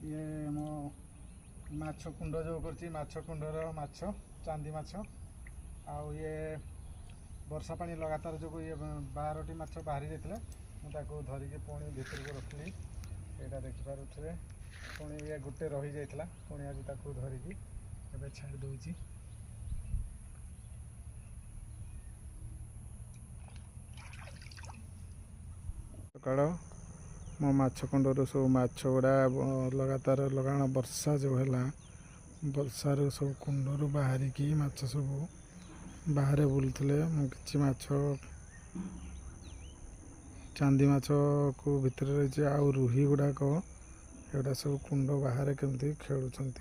ये मो माछ कुंड जो करछि माछ कुंडर माछ चांदी माछ आउ ये वर्षा पानी लगातार जो ये 12टी माछ बाहरी जाइथिले मुझे धरिकी पुणी भितर को रखली यहाँ देखिपे पुणी ये गोटे रही जाइथिला पुणी आज ताकू धरिकी एबे छाड़ दउची। सकाळ मो माछ कुंडर सब माछ गुड़ा लगातार लगाण वर्षा जो है वर्षार सब कुंडर बाहरिकी माछ सब बाहर बुलूले कि माछ चांदी माछ को भितर रही आउ रुही गुड़ाक एगुड़ा सब कुंड बाहर केमती खेलुंट।